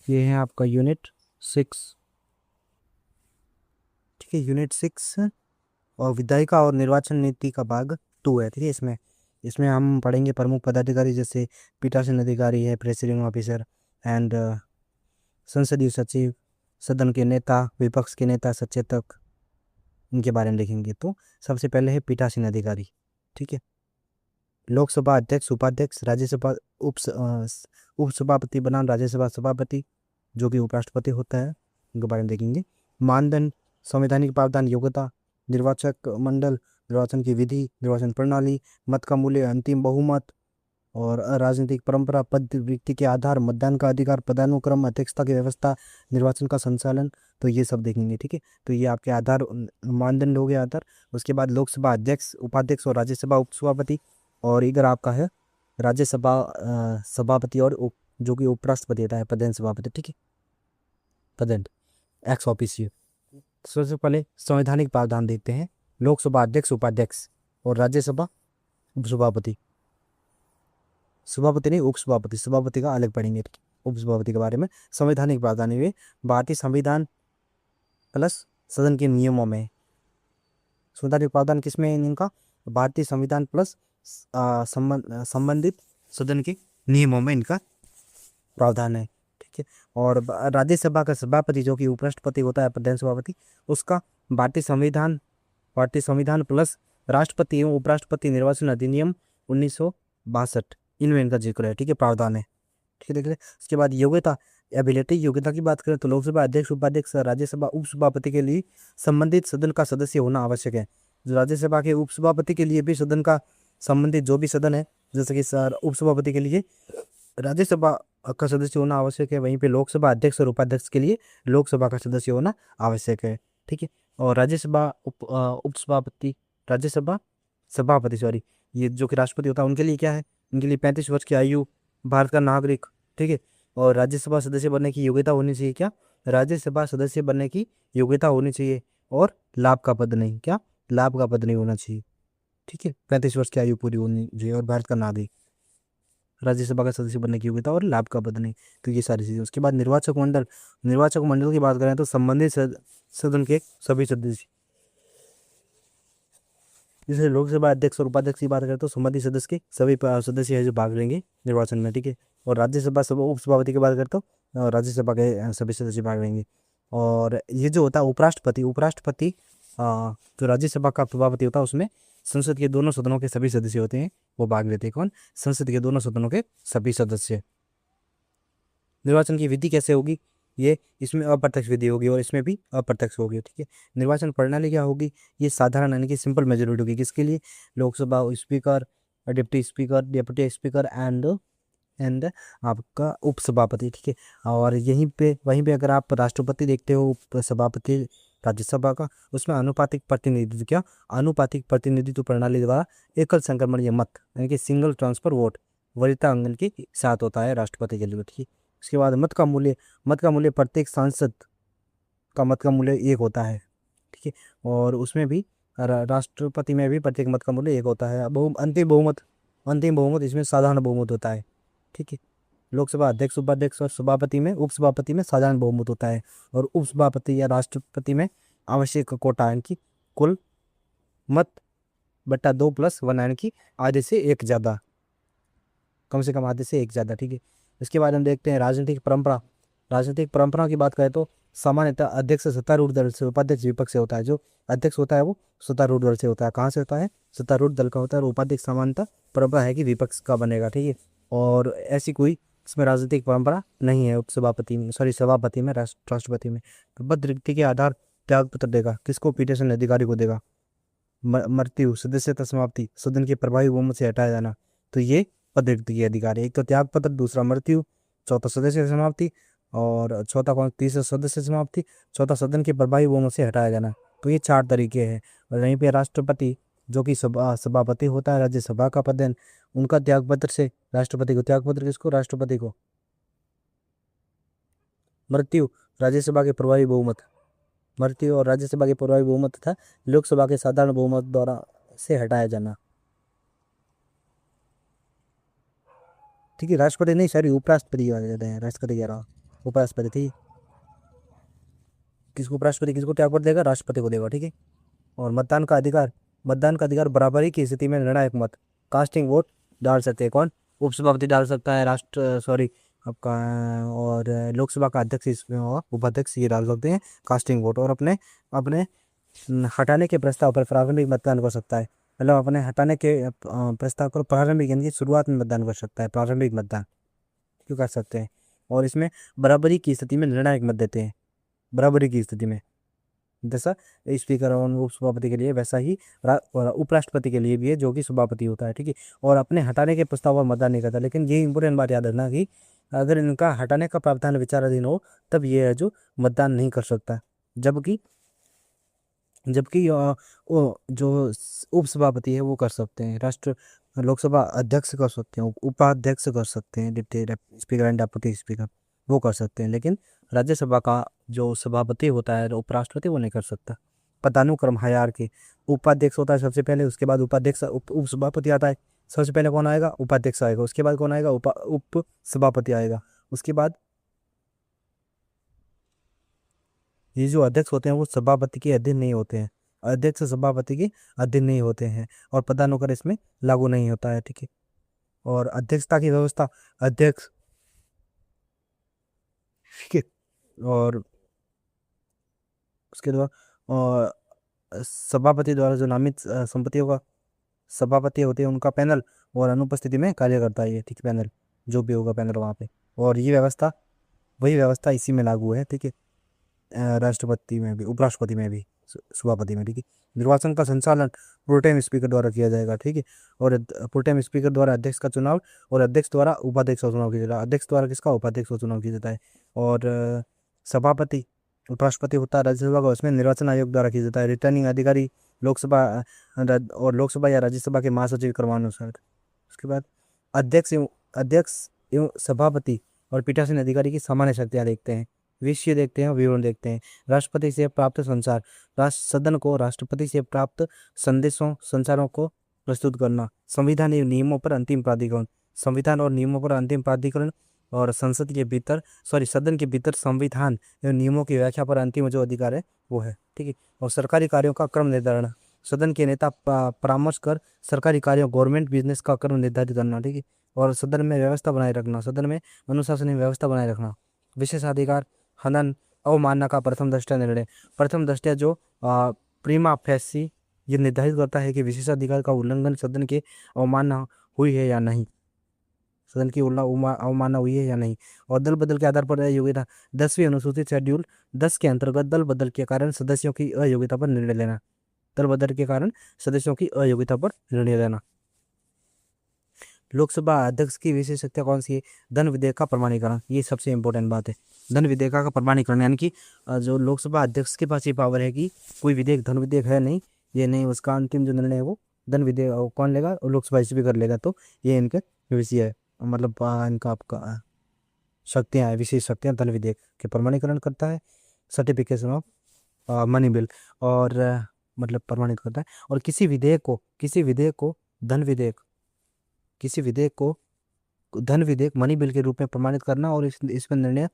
ये है आपका यूनिट 6। ठीक है, यूनिट 6 और विधायिका और निर्वाचन नीति का भाग 2 है। ठीक है, इसमें इसमें हम पढ़ेंगे प्रमुख पदाधिकारी जैसे पीठासीन अधिकारी है, प्रेसिडिंग ऑफिसर एंड संसदीय सचिव, सदन के नेता, विपक्ष के नेता, सचेतक, इनके बारे में लिखेंगे। तो सबसे पहले है पीठासीन अधिकारी। ठीक है, लोकसभा अध्यक्ष, उपाध्यक्ष, राज्यसभा उपसभापति बनाम राज्यसभा सभापति जो कि उपराष्ट्रपति होता है, उनके बारे में देखेंगे। मानदंड, संवैधानिक प्रावधान, योग्यता, निर्वाचक मंडल, निर्वाचन की विधि, निर्वाचन प्रणाली, मत का मूल्य, अंतिम बहुमत और राजनीतिक परंपरा, पद व्यक्ति के आधार, मतदान का अधिकार, पदानुक्रम, अध्यक्षता की व्यवस्था, निर्वाचन का संचालन, तो ये सब देखेंगे। ठीक है, तो ये आपके आधार मानदंड हो गया आधार। उसके बाद लोकसभा अध्यक्ष, उपाध्यक्ष और राज्यसभा उपसभापति, और इधर आपका है राज्यसभा सभापति और जो कि उपराष्ट्रपति होता है, पदेन सभापति। ठीक है, पदेन एक्स ऑफिसियो। सबसे पहले संवैधानिक प्रावधान देखते हैं। लोकसभा अध्यक्ष, उपाध्यक्ष और राज्यसभा उपसभापति, सभापति नहीं उपसभापति, सभापति का अलग पढ़ेंगे उपसभापति के बारे में। संवैधानिक प्रावधान ये भारतीय संविधान प्लस सदन के नियमों में। संवैधानिक प्रावधान किसमें है इनका? भारतीय संविधान प्लस संबंधित सदन के नियमों में इनका प्रावधान है। ठीक है, और राज्यसभा का सभापति जो कि उपराष्ट्रपति होता है, प्रधान सभापति, उसका भारतीय संविधान प्लस राष्ट्रपति एवं उपराष्ट्रपति निर्वाचन अधिनियम 1962 इनमें इनका जिक्र है। ठीक है, प्रावधान है। ठीक है, देख ले। उसके बाद योग्यता, एबिलिटी, योग्यता की बात करें तो लोकसभा अध्यक्ष, उपाध्यक्ष, राज्यसभा उपसभापति के लिए संबंधित सदन का सदस्य होना आवश्यक है। जो राज्यसभा के उपसभापति के लिए भी सदन का संबंधित जो भी सदन है, जैसे कि उपसभापति के लिए राज्यसभा का सदस्य होना आवश्यक है, वहीं पे लोकसभा अध्यक्ष और उपाध्यक्ष के लिए लोकसभा का सदस्य होना आवश्यक है। ठीक है, और राज्यसभा उपसभापति, राज्यसभा सभापति सॉरी, ये जो कि राष्ट्रपति होता है, उनके लिए क्या है? उनके लिए 35 वर्ष की आयु, भारत का नागरिक। ठीक है, और राज्यसभा सदस्य बनने की योग्यता होनी चाहिए। क्या? राज्यसभा सदस्य बनने की योग्यता होनी चाहिए, और लाभ का पद नहीं। क्या? लाभ का पद नहीं होना चाहिए। ठीक है, 35 वर्ष की आयु पूरी होनी चाहिए और भारत का नागरिक, राज्यसभा का सदस्य बनने की योग्यता और लाभ का पद नहीं। तो ये सारी चीजें। उसके बाद निर्वाचक मंडल, निर्वाचक मंडल की बात करें तो संबंधित सदन के सभी सदस्य, जैसे लोकसभा अध्यक्ष और उपाध्यक्ष की बात करें तो संबंधित सदस्य के सभी सदस्य है जो भाग लेंगे निर्वाचन में। ठीक है, और राज्यसभा उपसभापति की बात करें तो राज्यसभा के सभी सदस्य भाग लेंगे। और ये जो होता है उपराष्ट्रपति, उपराष्ट्रपति जो राज्यसभा का सभापति होता है, उसमें संसद के दोनों सदनों के सभी सदस्य होते हैं, वो भाग लेते हैं। कौन? संसद के दोनों सदनों के सभी सदस्य। निर्वाचन की विधि कैसे होगी? ये इसमें अप्रत्यक्ष विधि होगी और इसमें भी अप्रत्यक्ष होगी। ठीक है, निर्वाचन प्रणाली क्या होगी? ये साधारण यानी कि सिंपल मेजोरिटी होगी। किसके लिए? Lok Sabha speaker, deputy speaker, deputy speaker and आपका उपसभापति। ठीक है, और वहीं पे अगर आप राष्ट्रपति देखते हो, उपसभापति राज्यसभा का, उसमें अनुपातिक प्रतिनिधित्व, क्या? अनुपातिक प्रतिनिधित्व प्रणाली द्वारा एकल संक्रमण मत यानी कि सिंगल ट्रांसफर वोट वरीयता अंगन के साथ होता है राष्ट्रपति के लिए। ठीक है, उसके बाद मत का मूल्य प्रत्येक सांसद का मत का मूल्य एक होता है। ठीक है, और उसमें भी राष्ट्रपति में भी प्रत्येक मत का मूल्य एक होता है। अंतिम बहुमत इसमें साधारण बहुमत होता है। ठीक है, लोकसभा अध्यक्ष, उपाध्यक्ष और सभापति में, उपसभापति में साधारण बहुमत होता है, और उपसभापति या राष्ट्रपति में आवश्यक कोटा यानी कि कुल मत बट्टा 2+1 यानी कि आधे से एक ज़्यादा, कम से कम आधे से एक ज़्यादा। ठीक है, इसके बाद हम देखते हैं राजनीतिक परंपरा। राजनीतिक परंपरा की बात करें तो सामान्यतः अध्यक्ष सत्तारूढ़ दल से, उपाध्यक्ष विपक्ष से होता है। जो अध्यक्ष होता है वो सत्तारूढ़ दल से होता है। कहाँ से होता है? सत्तारूढ़ दल का होता है। और उपाध्यक्ष सामान्यतः परंपरा है कि विपक्ष का बनेगा। ठीक है, और ऐसी कोई इसमें राजनीतिक परंपरा नहीं है उपसभापति में, सॉरी सभापति में, राष्ट्रपति में। तो पद रिक्ति के आधार त्याग पत्र देगा। किसको? पीठासीन अधिकारी को देगा। मृत्यु, सदस्यता समाप्ति, सदन के प्रभावी बहुमत से हटाया जाना, तो ये पद रिक्ति के अधिकार है। एक तो त्याग पत्र, दूसरा मृत्यु, चौथा सदस्य समाप्ति, और चौथा कौन? तीसरा सदस्य समाप्ति, चौथा सदन के प्रभावी बहुमत से हटाया जाना। तो ये 4 तरीके हैं। और वहीं पे राष्ट्रपति जो कि सभापति होता है राज्यसभा का पद, उनका त्याग पत्र से राष्ट्रपति को, त्याग पत्र किसको? राष्ट्रपति को। मृत्यु, राज्यसभा के प्रभावी बहुमत, मृत्यु और राज्यसभा के प्रभावी बहुमत तथा लोकसभा के साधारण बहुमत द्वारा से हटाया जाना। ठीक है, राष्ट्रपति नहीं, सॉरी उपराष्ट्रपति की बात कर रहे हैं, राष्ट्रपति कह रहा हूँ। उपराष्ट्रपति, ठीक है। किसको उपराष्ट्रपति किसको त्याग पत्र देगा, राष्ट्रपति को देगा, ठीक है। और मतदान का अधिकार बराबरी की स्थिति में निर्णायक मत कास्टिंग वोट डाल सकते हैं कौन, उपसभापति डाल सकता है, राष्ट्र सॉरी आपका और लोकसभा का अध्यक्ष इसमें और उपाध्यक्ष ये डाल सकते हैं कास्टिंग वोट। और अपने अपने हटाने के प्रस्ताव पर प्रारंभिक मतदान कर सकता है, मतलब अपने हटाने के प्रस्ताव पर प्रारंभिक यानी कि शुरुआत में मतदान कर सकता है, प्रारंभिक मतदान क्यों कर सकते हैं। और इसमें बराबरी की स्थिति में निर्णायक मत देते हैं, बराबरी की स्थिति में, जैसा स्पीकर और उपसभापति के लिए वैसा ही उपराष्ट्रपति के लिए भी है जो कि सभापति होता है, ठीक है। और अपने हटाने के प्रस्ताव पर मतदान नहीं करता, लेकिन ये इंपॉर्टेंट बात याद रखना कि अगर इनका हटाने का प्रावधान विचाराधीन हो तब ये है जो मतदान नहीं कर सकता। जबकि जबकि वो जो उपसभापति है वो कर सकते हैं, लोकसभा अध्यक्ष कर सकते हैं, उपाध्यक्ष कर सकते हैं, deputy speaker and deputy speaker वो कर सकते हैं, लेकिन राज्यसभा का जो सभापति होता है उपराष्ट्रपति वो नहीं कर सकता। पदानुक्रम हायरार्की, उपाध्यक्ष होता है सबसे पहले, उसके बाद उपाध्यक्ष उप सभापति आता है। सबसे पहले कौन आएगा, उपाध्यक्ष आएगा, उसके बाद कौन आएगा, उप सभापति आएगा, उसके बाद ये जो अध्यक्ष होते हैं वो सभापति के अधीन नहीं होते हैं, अध्यक्ष सभापति के अधीन नहीं होते हैं और पदानुक्रम इसमें लागू नहीं होता है, ठीक है। और अध्यक्षता की व्यवस्था अध्यक्ष, ठीक है। और उसके द्वारा और सभापति द्वारा जो नामित संपत्तियों का सभापति होते हैं उनका पैनल और अनुपस्थिति में कार्य करता है ये, ठीक है, पैनल जो भी होगा पैनल वहाँ पे। और ये व्यवस्था वही व्यवस्था इसी में लागू है, ठीक है, राष्ट्रपति में भी, उपराष्ट्रपति में भी, सभापति में, ठीक है। निर्वाचन का संचालन प्रोटेम स्पीकर द्वारा किया जाएगा, ठीक है। और प्रोटेम स्पीकर द्वारा अध्यक्ष का चुनाव और अध्यक्ष द्वारा उपाध्यक्ष का चुनाव किया जाता है, अध्यक्ष द्वारा किसका, उपाध्यक्ष का चुनाव किया जाता है। और सभापति उपराष्ट्रपति होता है राज्यसभा का, उसमें निर्वाचन आयोग द्वारा किया जाता है। रिटर्निंग अधिकारी लोकसभा और लोकसभा या राज्यसभा के महासचिव क्रमानुसार। उसके बाद अध्यक्ष एवं सभापति और पीठासीन अधिकारी की सामान्य शक्तियाँ देखते हैं, विषय देखते हैं, विवरण देखते हैं। राष्ट्रपति से प्राप्त संचार, राष्ट्र सदन को राष्ट्रपति से प्राप्त संचारों को प्रस्तुत करना। संविधान एवं नियमों पर अंतिम प्राधिकरण, संविधान और नियमों पर अंतिम प्राधिकरण और संसद के भीतर सदन के भीतर संविधान एवं नियमों की व्याख्या पर अंतिम जो अधिकार है वो है, ठीक है। और सरकारी कार्यों का क्रम निर्धारण, सदन के नेता परामर्श कर सरकारी कार्यों गवर्नमेंट बिजनेस का क्रम निर्धारित करना, ठीक है। और सदन में व्यवस्था बनाए रखना, सदन में अनुशासनिक व्यवस्था बनाए रखना। विशेषाधिकार हनन अवमानना का प्रथम दृष्टया निर्णय, प्रथम दृष्टया जो प्रीमा फेसी ये निर्धारित करता है कि विशेषाधिकार का उल्लंघन सदन के अवमानना हुई है या नहीं, सदन की अवमानना हुई है या नहीं। और दल बदल के आधार पर अयोग्यता, 10वीं अनुसूचित शेड्यूल 10 के अंतर्गत दल बदल के कारण सदस्यों की अयोग्यता पर निर्णय लेना, दल बदल के कारण सदस्यों की अयोग्यता पर निर्णय लेना। लोकसभा अध्यक्ष की विशेष शक्तियाँ कौन सी है, धन विधेयक का प्रमाणीकरण, ये सबसे इंपॉर्टेंट बात है। धन विधेयक का प्रमाणीकरण यानी कि जो लोकसभा अध्यक्ष के पास ये पावर है कि कोई विधेयक धन विधेयक है नहीं, ये नहीं, उसका अंतिम जो निर्णय है वो धन विधेयक कौन लेगा, लोकसभा स्पीकर लेगा। तो ये इनका विषय है, मतलब इनका आपका शक्तियाँ है, विशेष शक्तियाँ। धन विधेयक के प्रमाणीकरण करता है, सर्टिफिकेशन ऑफ मनी बिल और मतलब प्रमाणित करता है। और किसी विधेयक को धन विधेयक धन विधेयक मनी बिल के रूप में प्रमाणित करना और इसमें निर्णय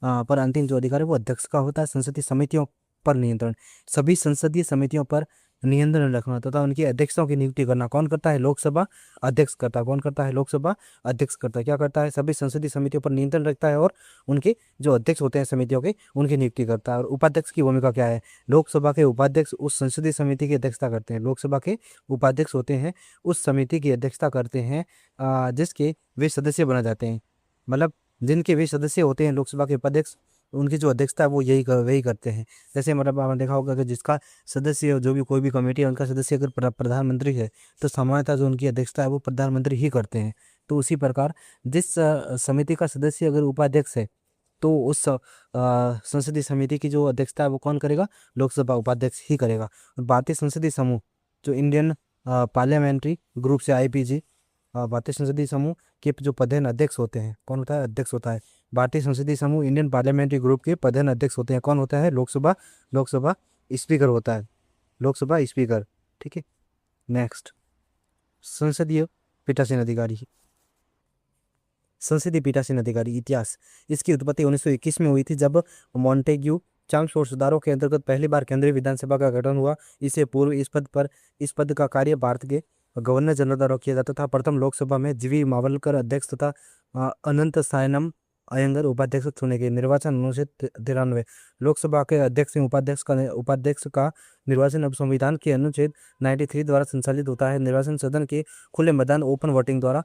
पर अंतिम जो अधिकार है वो अध्यक्ष का होता है। संसदीय समितियों पर नियंत्रण, सभी संसदीय समितियों पर नियंत्रण रखना तथा उनकी अध्यक्षों की नियुक्ति करना कौन करता है, लोकसभा अध्यक्ष करता है। कौन करता है, लोकसभा अध्यक्ष करता है। क्या करता है, सभी संसदीय समितियों पर नियंत्रण रखता है और उनके जो अध्यक्ष होते हैं समितियों के उनकी नियुक्ति करता है। और उपाध्यक्ष की भूमिका क्या है, लोकसभा के उपाध्यक्ष उस संसदीय समिति की अध्यक्षता करते हैं, लोकसभा के उपाध्यक्ष होते हैं उस समिति की अध्यक्षता करते हैं जिसके वे सदस्य बना जाते हैं, मतलब जिनके वे सदस्य होते हैं लोकसभा के उपाध्यक्ष, उनकी जो अध्यक्षता है वो वही करते हैं। जैसे मतलब आपने देखा होगा कि जिसका सदस्य जो भी कोई भी कमेटी है उनका सदस्य अगर प्रधानमंत्री है तो सामान्यतः जो उनकी अध्यक्षता है वो प्रधानमंत्री ही करते हैं। तो उसी प्रकार जिस समिति का सदस्य अगर उपाध्यक्ष है तो उस संसदीय समिति की जो अध्यक्षता है वो कौन करेगा, लोकसभा उपाध्यक्ष ही करेगा। भारतीय संसदीय समूह जो इंडियन पार्लियामेंट्री ग्रुप से IPG, भारतीय संसदीय समूह के जो प्रधान अध्यक्ष होते हैं, कौन होता है, अध्यक्ष होता है। भारतीय संसदीय समूह इंडियन पार्लियामेंट्री ग्रुप के प्रधान अध्यक्ष होते हैं, कौन होता है, लोकसभा स्पीकर होता है, लोकसभा स्पीकर, ठीक है। नेक्स्ट, संसदीय पीठासीन अधिकारी, संसदीय पीठासीन अधिकारी। इतिहास, इसकी उत्पत्ति 1921 में हुई थी, जब मॉन्टेग्यू चांस और सुधारों के अंतर्गत पहली बार केंद्रीय विधानसभा का गठन हुआ। इससे पूर्व इस पद का कार्य भारत के गवर्नर जनरल द्वारा किया जाता था। प्रथम लोकसभा में जीवी मावलकर अध्यक्ष तथा अनंत सायनम अयंगर उपाध्यक्ष चुने गए। निर्वाचन अनुच्छेद 93, लोकसभा के अध्यक्ष एवं उपाध्यक्ष का निर्वाचन अब संविधान के अनुच्छेद 93 द्वारा संचालित होता है। निर्वाचन सदन के खुले मैदान ओपन वोटिंग द्वारा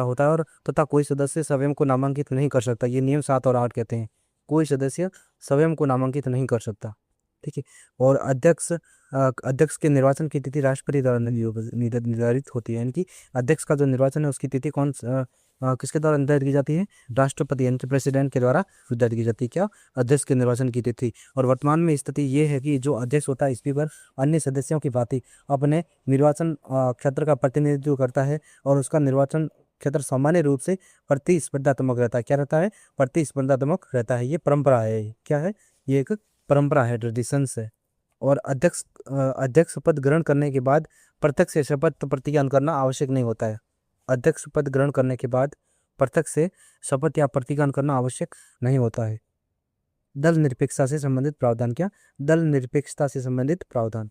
होता है और तथा कोई सदस्य स्वयं को नामांकित नहीं कर सकता। ये नियम 7 और 8 कहते हैं, कोई सदस्य स्वयं को नामांकित नहीं कर सकता। ठीक है। और अध्यक्ष के निर्वाचन की तिथि राष्ट्रपति द्वारा निर्धारित होती है। यानी कि अध्यक्ष का जो निर्वाचन है उसकी तिथि किसके द्वारा निर्धारित की जाती है? राष्ट्रपति यानी प्रेसिडेंट के द्वारा निर्धारित की जाती है। क्या? अध्यक्ष के निर्वाचन की तिथि। और वर्तमान में स्थिति ये है कि जो अध्यक्ष होता है स्पीकर अन्य सदस्यों की भांति अपने निर्वाचन क्षेत्र का प्रतिनिधित्व करता है और उसका निर्वाचन क्षेत्र सामान्य रूप से प्रतिस्पर्धात्मक रहता है। क्या रहता है? प्रतिस्पर्धात्मक रहता है। ये परंपरा है। क्या है? ये एक परंपरा है, ट्रेडिशंस है। और अध्यक्ष पद ग्रहण करने के बाद प्रत्यक्ष शपथ प्रतिज्ञा करना आवश्यक नहीं होता है। अध्यक्ष पद ग्रहण करने के बाद प्रत्यक्ष से शपथ या प्रतिज्ञा करना आवश्यक नहीं होता है। दल निरपेक्षता से संबंधित प्रावधान। क्या? दल निरपेक्षता से संबंधित प्रावधान।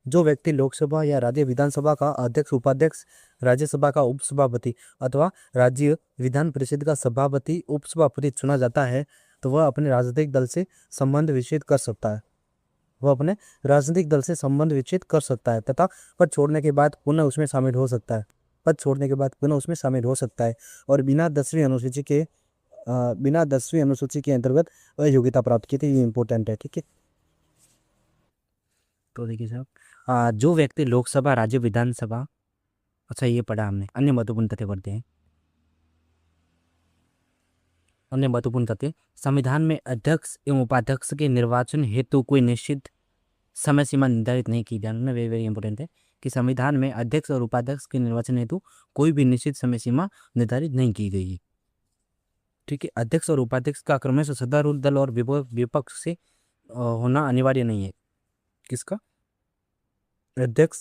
जो व्यक्ति लोकसभा या राज्य विधानसभा का अध्यक्ष, उपाध्यक्ष, राज्यसभा का उपसभापति अथवा राज्य विधान परिषद का सभापति, उपसभापति चुना जाता है तो वह अपने राजनीतिक दल से संबंध विच्छेद कर सकता है तथा पद छोड़ने के बाद पुनः उसमें शामिल हो सकता है। और बिना 10वीं अनुसूची के अंतर्गत वह योग्यता प्राप्त की थी। ये इंपॉर्टेंट है। ठीक है। तो देखिए साहब, जो व्यक्ति लोकसभा, राज्य विधानसभा, अच्छा ये पढ़ा हमने। अन्य महत्वपूर्ण तथ्य पढ़ते हैं। अन्य महत्वपूर्ण तथ्य, संविधान में अध्यक्ष एवं उपाध्यक्ष के निर्वाचन हेतु कोई निश्चित समय सीमा निर्धारित नहीं की जाए। वेरी इंपॉर्टेंट है कि संविधान में अध्यक्ष और उपाध्यक्ष के निर्वाचन हेतु कोई भी निश्चित समय सीमा निर्धारित नहीं की गई है। ठीक है। अध्यक्ष और उपाध्यक्ष का क्रमशः सत्तारूढ़ दल और विपक्ष से होना अनिवार्य नहीं है। किसका? अध्यक्ष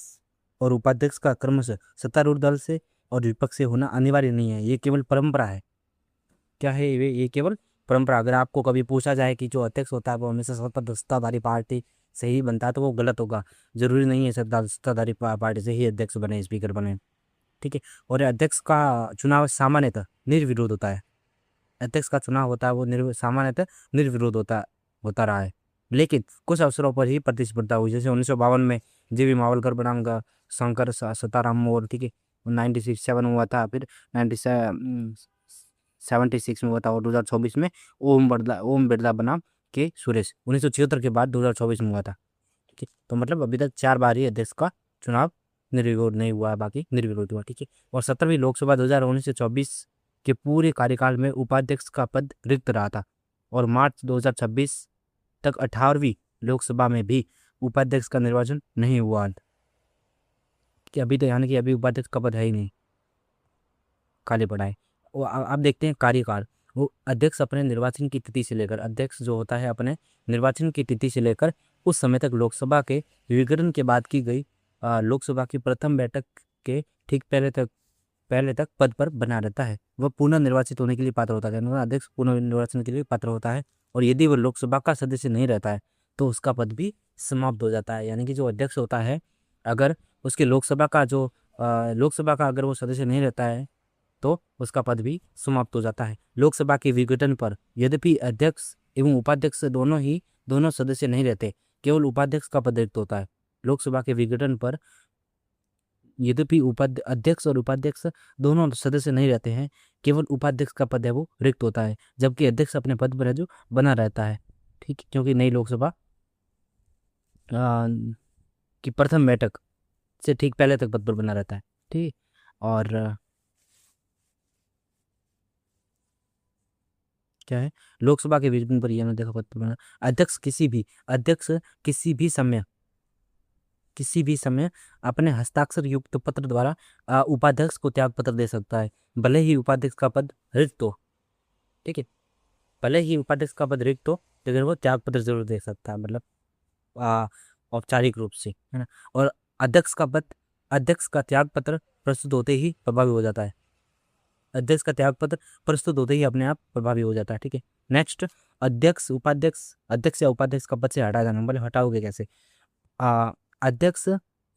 और उपाध्यक्ष का क्रमशः सत्तारूढ़ दल से और विपक्ष से होना अनिवार्य नहीं है। ये केवल परंपरा है। क्या है? ये केवल परंपरा। अगर आपको कभी पूछा जाए कि जो अध्यक्ष होता है वो हमेशा सत्ताधारी पार्टी से ही बनता है तो वो गलत होगा। जरूरी नहीं है सत्ताधारी पार्टी से ही अध्यक्ष बने, स्पीकर बने। ठीक है। और अध्यक्ष का चुनाव सामान्यतः निर्विरोध होता है। अध्यक्ष का चुनाव होता है वो सामान्यतः निर्विरोध होता रहा है। लेकिन कुछ अवसरों पर ही प्रतिस्पर्धा हुई, जैसे 1952 में जीवी मावलकर बनाम शंकर सताराम मोर। ठीक है। 1967 में हुआ था, फिर 1976 में हुआ था और 2024 में ओम बिरला बनाम के सुरेश। 1976 के बाद 2024 में हुआ था। ठीक है। तो मतलब अभी तक 4 बार ही अध्यक्ष का चुनाव निर्विरोध नहीं हुआ है, बाकी निर्विरोध हुआ। ठीक है। और 17वीं लोकसभा 2019 से 24 के पूरे कार्यकाल में उपाध्यक्ष का पद रिक्त रहा था और मार्च 2026 तक 18वीं लोकसभा में भी उपाध्यक्ष का निर्वाचन नहीं हुआ कि अभी तो, यानी कि अभी उपाध्यक्ष का पद है ही नहीं, खाली पड़ा है। आप देखते हैं कार्यकाल। वो अध्यक्ष अपने निर्वाचन की तिथि से लेकर, अध्यक्ष जो होता है अपने निर्वाचन की तिथि से लेकर उस समय तक लोकसभा के विघटन के बाद की गई लोकसभा की प्रथम बैठक के ठीक पहले तक पद पर बना रहता है। वह पुनः निर्वाचित होने के लिए पात्र होता है। अध्यक्ष पुनः निर्वाचन के लिए पात्र होता है और यदि वह लोकसभा का सदस्य नहीं रहता है तो उसका पद भी समाप्त हो जाता है। यानी कि जो अध्यक्ष होता है, अगर उसके लोकसभा का अगर वो सदस्य नहीं रहता है तो उसका पद भी समाप्त हो जाता है। लोकसभा के विघटन पर यद्यपि अध्यक्ष एवं उपाध्यक्ष दोनों सदस्य नहीं रहते, केवल उपाध्यक्ष का पद रिक्त होता है। लोकसभा के विघटन पर यद्यपि अध्यक्ष और उपाध्यक्ष दोनों सदस्य नहीं रहते हैं, केवल उपाध्यक्ष का पद है वो रिक्त होता है, जबकि अध्यक्ष अपने पद पर है जो बना रहता है। ठीक है। क्योंकि नई लोकसभा की प्रथम बैठक से ठीक पहले तक पद पर बना रहता है। ठीक। और क्या है? लोकसभा के विघटन पर यह देखा पद पर बना। अध्यक्ष किसी भी समय अपने हस्ताक्षर युक्त पत्र द्वारा उपाध्यक्ष को त्याग पत्र दे सकता है, भले ही उपाध्यक्ष का पद रिक्त हो। ठीक है। भले ही उपाध्यक्ष का पद रिक्त हो लेकिन वो त्याग पत्र जरूर दे सकता है, मतलब औपचारिक रूप से, है ना। और अध्यक्ष का त्याग पत्र प्रस्तुत होते ही प्रभावी हो जाता है। अध्यक्ष का त्याग पत्र प्रस्तुत होते ही अपने आप प्रभावी हो जाता है। ठीक है, नेक्स्ट, अध्यक्ष या उपाध्यक्ष का पद से हटाया जाना। बोले हटाओगे कैसे? अध्यक्ष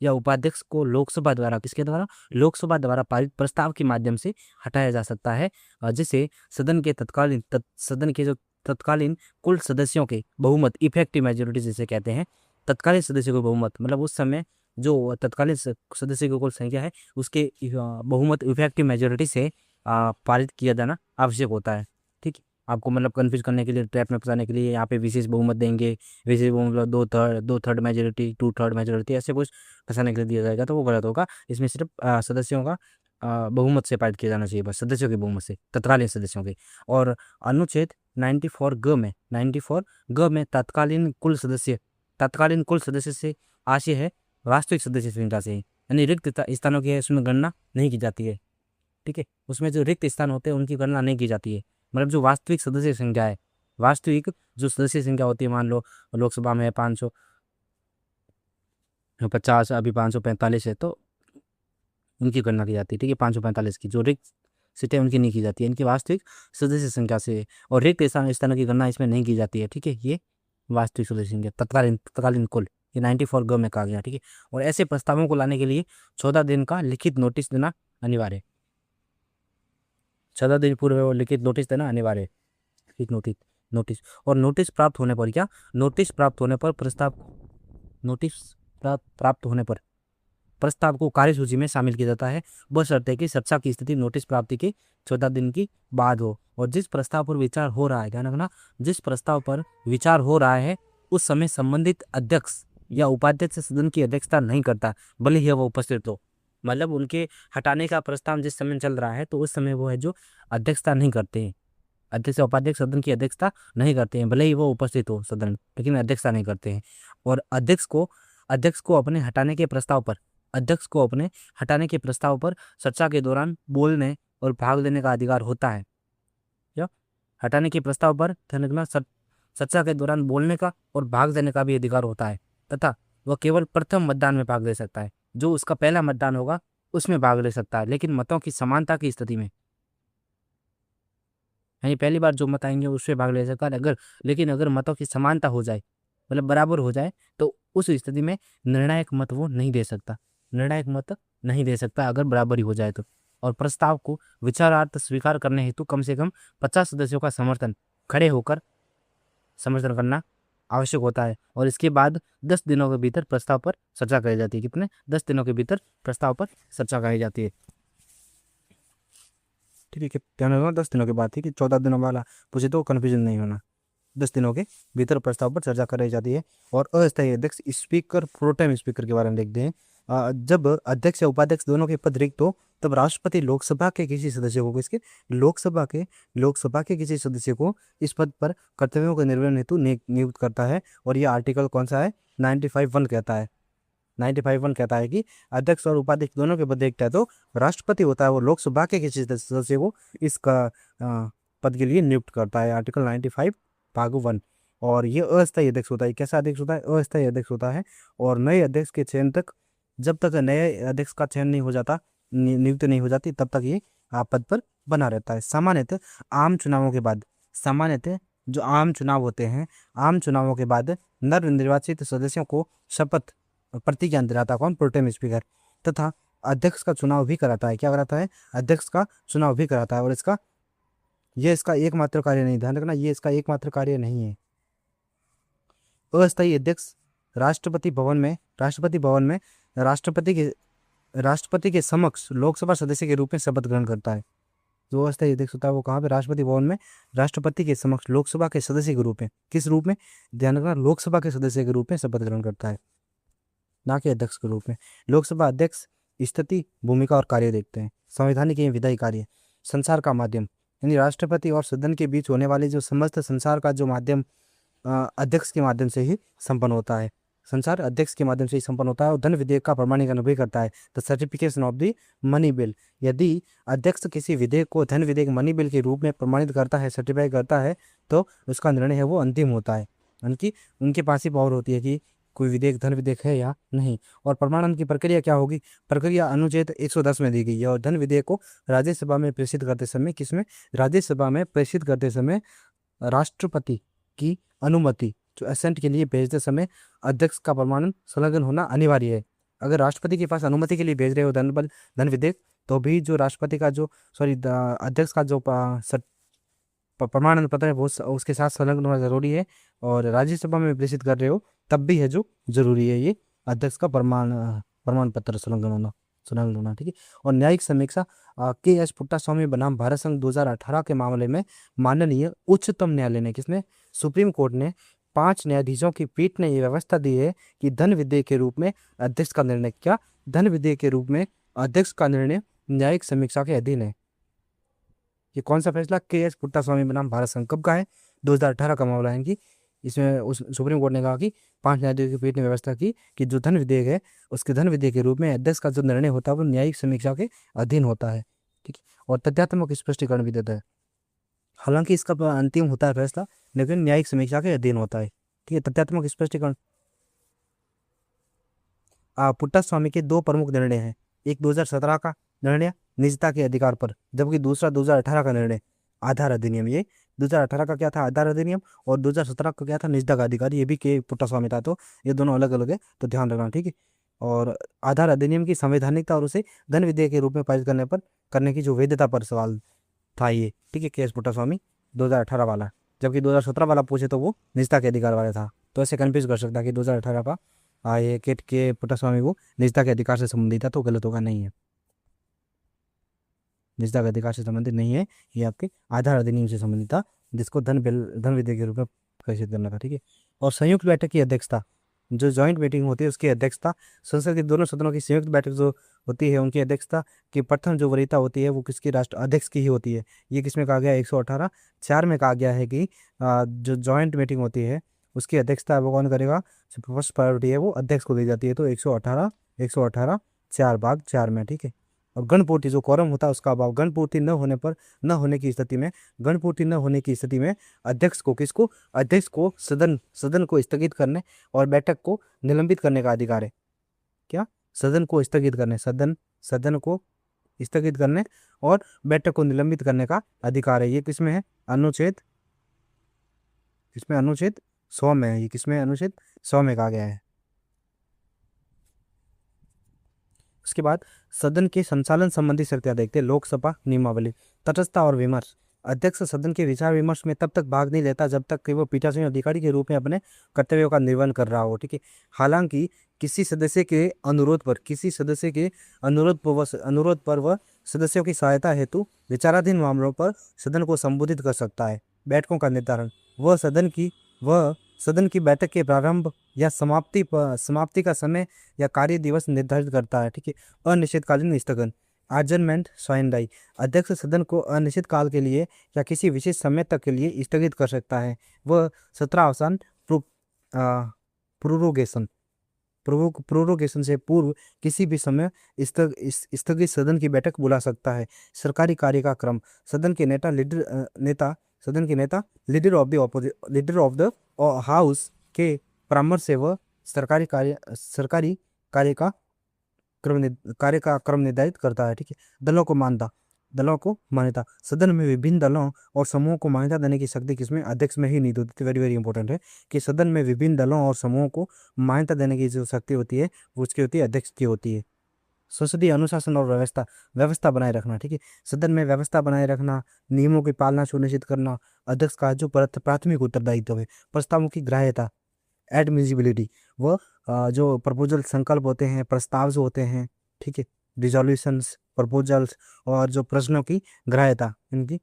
या उपाध्यक्ष को लोकसभा द्वारा, किसके द्वारा? लोकसभा द्वारा पारित प्रस्ताव के माध्यम से हटाया जा सकता है, जिसे सदन के जो तत्कालीन कुल सदस्यों के बहुमत, इफेक्टिव मेजोरिटी जिसे कहते हैं, तत्कालीन सदस्यों के बहुमत, मतलब उस समय जो तत्कालीन सदस्य की कुल संख्या है उसके बहुमत, इफेक्टिव मेजोरिटी से पारित किया जाना आवश्यक होता है। ठीक है, आपको मतलब कन्फ्यूज करने के लिए, ट्रैप में फंसाने के लिए यहाँ पे विशेष बहुमत देंगे, विशेष बहुमत मतलब दो third majority, two third majority, ऐसे कुछ फंसाने के लिए दिया जाएगा तो वो गलत होगा। इसमें सिर्फ सदस्यों का बहुमत से पारित किया जाना चाहिए, बस सदस्यों के बहुमत से, तत्कालीन सदस्यों के। और अनुच्छेद 94 ग में तत्कालीन कुल सदस्य से आशय है वास्तविक सदस्य संख्या से, यानी रिक्त स्थानों की उसमें गणना नहीं की जाती है। ठीक है, उसमें जो रिक्त स्थान होते हैं उनकी गणना नहीं की जाती है, मतलब जो वास्तविक सदस्य संख्या है, वास्तविक जो सदस्य संख्या होती है, मान लो लोकसभा में 550, अभी 545 है, तो उनकी गणना की जाती है। ठीक है, 545 की जो रिक्त सीटें उनकी नहीं की जाती है, इनकी वास्तविक सदस्य संख्या से, और रिक्त स्थानों की गणना इसमें नहीं की जाती है। ठीक है, ये वास्तविक सदस्य संख्या तत्कालीन कुल, ये 94 ग में कहा गया। ठीक है, और ऐसे प्रस्तावों को लाने के लिए 14 दिन का लिखित नोटिस देना अनिवार्य है। 14 दिन पूर्व लिखित नोटिस देना अनिवार्य है। लिखित नोटिस और नोटिस प्राप्त होने पर क्या? नोटिस प्राप्त होने पर प्रस्ताव को कार्यसूची में शामिल किया जाता है, बशर्ते कि चर्चा की स्थिति नोटिस प्राप्ति के 14 दिन की बाद हो। और जिस प्रस्ताव पर विचार हो रहा है, ध्यान रखना, जिस प्रस्ताव पर विचार हो रहा है उस समय संबंधित अध्यक्ष या उपाध्यक्ष सदन की अध्यक्षता नहीं करता, भले ही वो उपस्थित हो। मतलब उनके हटाने का प्रस्ताव जिस समय चल रहा है तो उस समय वो है जो अध्यक्षता नहीं करते हैं, अध्यक्ष या उपाध्यक्ष सदन की अध्यक्षता नहीं करते हैं, भले ही वो उपस्थित हो सदन में, लेकिन अध्यक्षता नहीं करते हैं। और अध्यक्ष को अपने हटाने के प्रस्ताव पर चर्चा के दौरान बोलने और भाग लेने का अधिकार होता है। क्या? हटाने के प्रस्ताव पर ध्यान रखना, चर्चा के दौरान बोलने का और भाग लेने का भी अधिकार होता है, तथा वह केवल प्रथम मतदान में भाग ले सकता है। जो उसका पहला मतदान होगा उसमें भाग ले सकता है, लेकिन मतों की समानता की स्थिति में, यानी पहली बार जो मत आएंगे उसमें भाग ले सकता है। लेकिन अगर मतों की समानता हो जाए, मतलब बराबर हो जाए, तो उस स्थिति में निर्णायक मत वो नहीं दे सकता अगर बराबरी हो जाए तो। और प्रस्ताव को विचारार्थ स्वीकार करने हेतु कम से कम 50 सदस्यों का खड़े होकर समर्थन करना आवश्यक होता है। और इसके बाद 10 दिनों के भीतर प्रस्ताव पर चर्चा कराई जाती है। कितने? 10 दिनों के भीतर प्रस्ताव पर चर्चा कराई जाती है। ठीक है, ध्यान रखना 10 दिनों के बाद थी कि 14 दिनों वाला पूछे तो कन्फ्यूजन नहीं होना। 10 दिनों के भीतर प्रस्ताव पर चर्चा कराई जाती है। और अस्थायी अध्यक्ष, स्पीकर, प्रोटेम स्पीकर के बारे में देखते हैं। जब अध्यक्ष या उपाध्यक्ष दोनों के पद रिक्त हो तब राष्ट्रपति लोकसभा के किसी सदस्य को, किसके? लोकसभा के किसी सदस्य को इस पद पर कर्तव्यों के निर्वहन हेतु नियुक्त करता है। और यह आर्टिकल कौन सा है? 95(1) कहता है। 95(1) कहता है कि अध्यक्ष और उपाध्यक्ष दोनों के पद रिक्त है तो राष्ट्रपति होता है वो लोकसभा के किसी सदस्य को इसका पद के लिए नियुक्त करता है। आर्टिकल 95(1). और ये अस्थायी अध्यक्ष होता है। कैसा अध्यक्ष होता है? अस्थायी अध्यक्ष होता है। और नए अध्यक्ष के चयन तक, जब तक नए अध्यक्ष का चयन नहीं हो जाता, नियुक्त नहीं हो जाती, तब तक ये पद पर बना रहता है। सामान्यतः जो आम चुनाव होते हैं, आम चुनावों के बाद नवनिर्वाचित सदस्यों को शपथ प्रतिज्ञा दिलाता कौन? Pro tem speaker. तथा अध्यक्ष का चुनाव भी कराता है। क्या कराता है? अध्यक्ष का चुनाव भी कराता है। और ये इसका एकमात्र कार्य नहीं, ध्यान रखना, ये इसका एकमात्र कार्य नहीं है। अस्थायी अध्यक्ष राष्ट्रपति भवन में राष्ट्रपति के समक्ष लोकसभा सदस्य के रूप में शपथ ग्रहण करता है। जो अस्थायी अध्यक्ष होता है वो कहाँ पे? राष्ट्रपति भवन में राष्ट्रपति के समक्ष लोकसभा के सदस्य के रूप में, किस रूप में? ध्यान रखना, लोकसभा के सदस्य के रूप में शपथ ग्रहण करता है, ना कि अध्यक्ष के रूप में। लोकसभा अध्यक्ष स्थिति, भूमिका और कार्य देखते हैं। संवैधानिक एवं विधायी कार्य। संचार का माध्यम, यानी राष्ट्रपति और सदन के बीच होने वाले जो समस्त संचार का जो माध्यम अध्यक्ष के माध्यम से ही संपन्न होता है। संचार अध्यक्ष के माध्यम से ही संपन्न होता है। और धन विधेयक का प्रमाणीकरण भी करता है, the certification of the money bill. यदि अध्यक्ष किसी विधेयक को धन विधेयक, मनी बिल के रूप में प्रमाणित करता है, सर्टिफाई करता है, तो उसका निर्णय है वो अंतिम होता है। उनके पास ही पावर होती है कि कोई विधेयक धन विधेयक है या नहीं। और प्रमाणन की प्रक्रिया क्या होगी? प्रक्रिया अनुच्छेद 110 में दी गई है। और धन विधेयक को राज्यसभा में प्रेषित करते समय किसमें? राज्यसभा में प्रेषित करते समय राष्ट्रपति की अनुमति, जो असेंट के लिए भेजते समय अध्यक्ष का प्रमाणन संलग्न होना अनिवार्य है। अगर राष्ट्रपति के पास अनुमति के लिए भेज रहे हो धन विधेयक, तो भी जो राष्ट्रपति का जो अध्यक्ष का जो प्रमाणन पत्र है वो उसके साथ संलग्न होना जरूरी है। और राज्यसभा में प्रेषित कर रहे हो तब भी है जो जरूरी है ये अध्यक्ष का प्रमाण पत्र संलग्न होना, ठीक है। और न्यायिक समीक्षा के एस पुट्टास्वामी बनाम भारत संघ 2018 के मामले में माननीय उच्चतम न्यायालय ने, किसने? सुप्रीम कोर्ट ने 5 न्यायाधीशों की पीठ ने यह व्यवस्था दी है कि धन विधेयक के रूप में अध्यक्ष का निर्णय, क्या? धन विधेयक के रूप में अध्यक्ष का निर्णय न्यायिक समीक्षा के अधीन है। ये कौन सा फैसला? के एस पुट्टास्वामी बनाम भारत संघ कब का है? 2018 का मामला है कि इसमें उस सुप्रीम कोर्ट ने कहा कि 5 न्यायाधीशों की पीठ ने व्यवस्था की कि जो धन विधेयक है उसके धन विधेयक के रूप में अध्यक्ष का जो निर्णय होता है वो न्यायिक समीक्षा के अधीन होता है, ठीक है। और तथ्यात्मक स्पष्टीकरण भी देता है। हालांकि इसका अंतिम होता है फैसला, लेकिन न्यायिक समीक्षा के अधीन होता है, ठीक है। तथ्यात्मक स्पष्टीकरण पुट्टास्वामी के 2 प्रमुख निर्णय हैं। एक 2017 का निर्णय निजता के अधिकार पर, जबकि दूसरा 2018 का निर्णय आधार अधिनियम। ये 2018 का क्या था? आधार अधिनियम। और 2017 का क्या था? निजता का अधिकार। ये भी के पुट्टास्वामी था, तो ये दोनों अलग अलग है, तो ध्यान रखना, ठीक है। और आधार अधिनियम की संवैधानिकता और उसे धन विधेयक के रूप में पारित करने की जो वैधता पर सवाल था ये, ठीक है, के एस पुट्टास्वामी 2018 वाला। जबकि 2017 वाला पूछे तो वो निजता के अधिकार वाला था, तो ऐसे कन्फ्यूज कर सकता है कि 2018 का ये के पुट्टास्वामी वो निजता के अधिकार से संबंधित था, तो गलत होगा, नहीं है, निजता के अधिकार से संबंधित नहीं है, ये आपके आधार अधिनियम से संबंधित था, जिसको धन विधेयक के रूप में घोषित करना था, ठीक है। और संयुक्त बैठक की अध्यक्षता, जो जॉइंट मीटिंग होती है उसकी अध्यक्षता, संसद के दोनों सदनों की संयुक्त बैठक जो होती है उनकी अध्यक्षता की प्रथम जो वरीयता होती है वो किसकी? राष्ट्र अध्यक्ष की ही होती है। ये किसमें कहा गया? 118(4) में कहा गया है कि जो जॉइंट मीटिंग होती है उसकी अध्यक्षता वो कौन करेगा? फर्स्ट प्रायोरिटी है वो अध्यक्ष को दी जाती है, तो 118(4) में, ठीक है। और गणपूर्ति जो कोरम होता है उसका अभाव, गणपूर्ति न होने की स्थिति में अध्यक्ष को किसको? अध्यक्ष को सदन को स्थगित करने और बैठक को निलंबित करने का अधिकार है। क्या? सदन को स्थगित करने और बैठक को निलंबित करने का अधिकार है। ये किसमें है? अनुच्छेद 100 में है। ये किसमें? अनुच्छेद 100 में कहा गया है। उसके बाद सदन के संचालन संबंधी शर्तें देखते हैं। लोकसभा नियमावली, तटस्थता और विमर्श। अध्यक्ष सदन के विचार विमर्श में तब तक भाग नहीं लेता जब तक कि वो पीठासीन अधिकारी के रूप में अपने कर्तव्यों का निर्वहन कर रहा हो, ठीक है। हालांकि किसी सदस्य के अनुरोध पर वह सदस्यों की सहायता हेतु विचाराधीन मामलों पर सदन को संबोधित कर सकता है। बैठकों का निर्धारण, वह सदन की बैठक के प्रारंभ या समाप्ति का समय या कार्य दिवस निर्धारित करता है, ठीक है। अनिश्चितकालीन स्थगन, आजर्नमेंट स्वाइनडाई, अध्यक्ष सदन को अनिश्चित काल के लिए या किसी विशेष समय तक के लिए स्थगित कर सकता है। वह सत्रावसान प्रोरोगेशन से पूर्व किसी भी समय स्थगित सदन की बैठक बुला सकता है। सरकारी कार्य का क्रम, सदन के नेता लीडर ऑफ द हाउस के परामर्श से वह सरकारी कार्य का क्रम निर्धारित करता है, ठीक है। दलों को मान्यता, सदन में विभिन्न दलों और समूहों को मान्यता देने की शक्ति किसमें? अध्यक्ष में ही नहीं होती। वेरी वेरी इंपॉर्टेंट है कि सदन में विभिन्न दलों और समूहों को मान्यता देने की जो शक्ति होती है वो उसकी होती है, अध्यक्ष की होती है। संसदीय अनुशासन और व्यवस्था बनाए रखना, ठीक है। सदन में व्यवस्था बनाए रखना, नियमों की पालना सुनिश्चित करना अध्यक्ष का जो प्राथमिक उत्तरदायित्व है। प्रस्तावों की ग्राह्यता, एडमिसिबिलिटी, वह जो प्रपोजल संकल्प होते हैं, प्रस्ताव जो होते हैं, ठीक है, रिजोल्यूशंस, प्रपोजल्स और जो प्रश्नों की ग्राह्यता, इनकी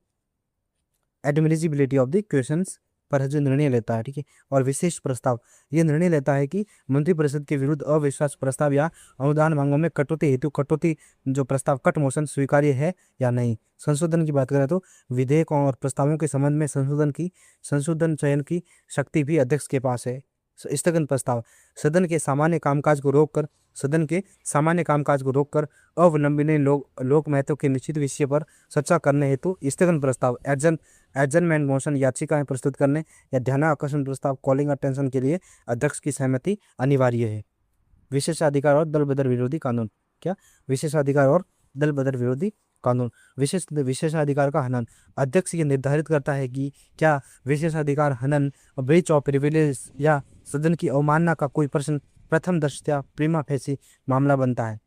एडमिसिबिलिटी ऑफ द क्वेश्चंस पर जो निर्णय लेता है, ठीक है। और विशेष प्रस्ताव, ये निर्णय लेता है कि मंत्रिपरिषद के विरुद्ध अविश्वास प्रस्ताव या अनुदान मांगों में कटौती जो प्रस्ताव कट मोशन स्वीकार्य है या नहीं। संशोधन की बात करें तो विधेयकों और प्रस्तावों के संबंध में संशोधन चयन की शक्ति भी अध्यक्ष के पास है। स्थगन प्रस्ताव, सदन के सामान्य कामकाज को रोककर अवलंबनीय लोक महत्व के निश्चित विषय पर चर्चा करने हेतु स्थगन प्रस्ताव एडजर्नमेंट मोशन याचिकाएं प्रस्तुत करने या ध्यानाकर्षण प्रस्ताव कॉलिंग अटेंशन के लिए अध्यक्ष की सहमति अनिवार्य है। विशेषाधिकार और दल बदल विरोधी कानून। क्या? विशेषाधिकार और दल बदल विरोधी कानून। विशेषाधिकार का हनन। अध्यक्ष ये निर्धारित करता है कि क्या विशेषाधिकार हनन, ब्रीच ऑफ प्रिविलेज या सदन की अवमानना का कोई प्रश्न प्रथम दृष्टया प्रीमा फेसी मामला बनता है।